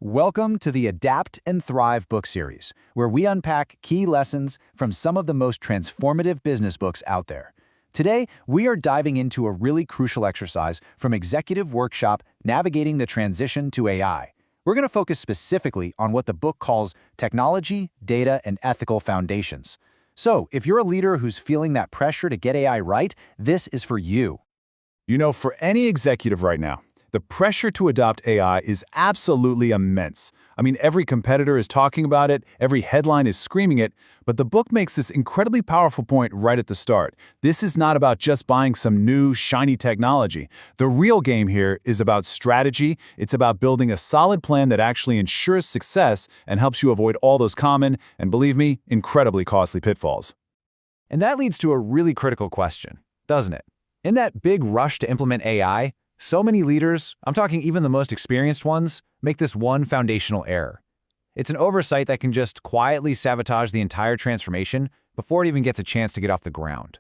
Welcome to the Adapt and Thrive book series, where we unpack key lessons from some of the most transformative business books out there. Today, we are diving into a really crucial exercise from Executive Workshop, Navigating the Transition to AI. We're going to focus specifically on what the book calls technology, data, and ethical foundations. So, if you're a leader who's feeling that pressure to get AI right, this is for you. You know, for any executive right now, the pressure to adopt AI is absolutely immense. I mean, every competitor is talking about it, every headline is screaming it, but the book makes this incredibly powerful point right at the start. This is not about just buying some new, shiny technology. The real game here is about strategy. It's about building a solid plan that actually ensures success and helps you avoid all those common, and believe me, incredibly costly pitfalls. And that leads to a really critical question, doesn't it? In that big rush to implement AI, so many leaders, I'm talking even the most experienced ones, make this one foundational error. It's an oversight that can just quietly sabotage the entire transformation before it even gets a chance to get off the ground.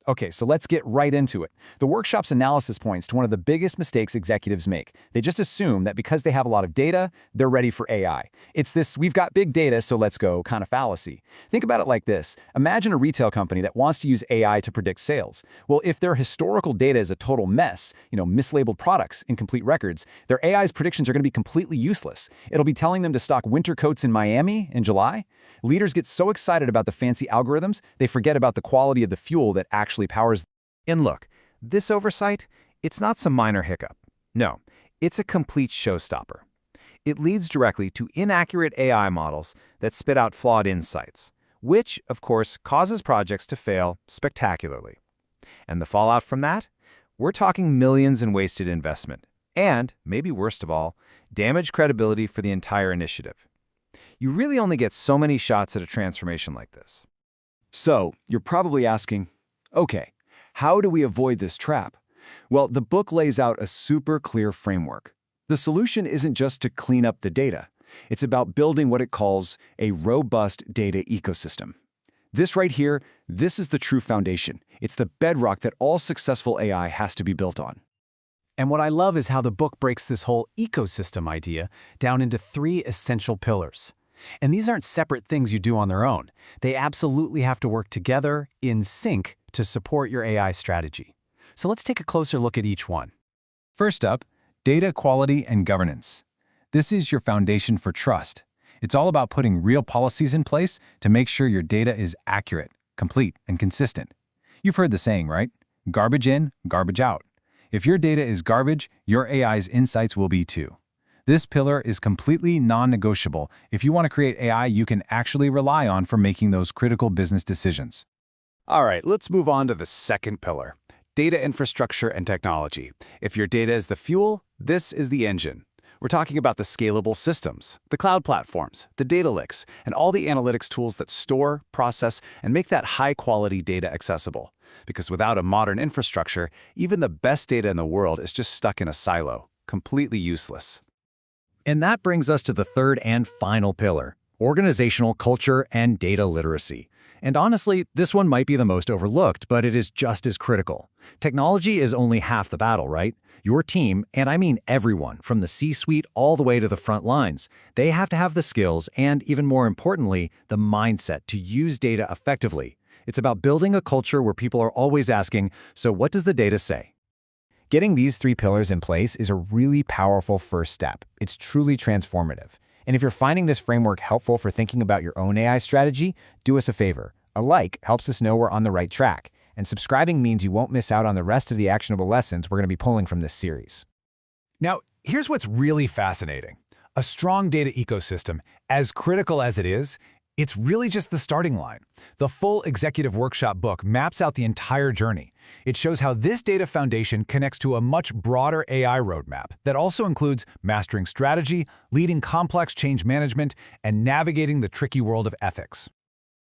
Okay, so let's get right into it. The workshop's analysis points to one of the biggest mistakes executives make. They just assume that because they have a lot of data, they're ready for AI. It's this "we've got big data, so let's go" kind of fallacy. Think about it like this. Imagine a retail company that wants to use AI to predict sales. Well, if their historical data is a total mess, mislabeled products, incomplete records, their AI's predictions are going to be completely useless. It'll be telling them to stock winter coats in Miami in July. Leaders get so excited about the fancy algorithms, they forget about the quality of the fuel that actually powers. And look, this oversight, it's not some minor hiccup. No, it's a complete showstopper. It leads directly to inaccurate AI models that spit out flawed insights, which, of course, causes projects to fail spectacularly. And the fallout from that? We're talking millions in wasted investment, and, maybe worst of all, damaged credibility for the entire initiative. You really only get so many shots at a transformation like this. So, you're probably asking, okay, how do we avoid this trap? Well, the book lays out a super clear framework. The solution isn't just to clean up the data. It's about building what it calls a robust data ecosystem. This right here, this is the true foundation. It's the bedrock that all successful AI has to be built on. And what I love is how the book breaks this whole ecosystem idea down into 3 essential pillars. And these aren't separate things you do on their own. They absolutely have to work together, in sync, to support your AI strategy. So let's take a closer look at each one. First up, data quality and governance. This is your foundation for trust. It's all about putting real policies in place to make sure your data is accurate, complete, and consistent. You've heard the saying, right? Garbage in, garbage out. If your data is garbage, your AI's insights will be too. This pillar is completely non-negotiable if you want to create AI you can actually rely on for making those critical business decisions. All right, let's move on to the second pillar, data infrastructure and technology. If your data is the fuel, this is the engine. We're talking about the scalable systems, the cloud platforms, the data lakes, and all the analytics tools that store, process, and make that high-quality data accessible. Because without a modern infrastructure, even the best data in the world is just stuck in a silo, completely useless. And that brings us to the third and final pillar, organizational culture and data literacy. And honestly, this one might be the most overlooked, but it is just as critical. Technology is only half the battle, right? Your team, and I mean everyone, from the C-suite all the way to the front lines, they have to have the skills and, even more importantly, the mindset to use data effectively. It's about building a culture where people are always asking, so what does the data say? Getting these 3 pillars in place is a really powerful first step. It's truly transformative. And if you're finding this framework helpful for thinking about your own AI strategy, do us a favor. A like helps us know we're on the right track, and subscribing means you won't miss out on the rest of the actionable lessons we're going to be pulling from this series. Now, here's what's really fascinating. A strong data ecosystem, as critical as it is, it's really just the starting line. The full Executive Workshop book maps out the entire journey. It shows how this data foundation connects to a much broader AI roadmap that also includes mastering strategy, leading complex change management, and navigating the tricky world of ethics.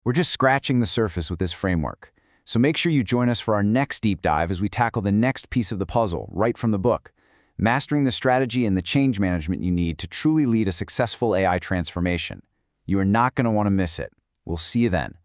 We're just scratching the surface with this framework. So make sure you join us for our next deep dive as we tackle the next piece of the puzzle right from the book, mastering the strategy and the change management you need to truly lead a successful AI transformation. You are not going to want to miss it. We'll see you then.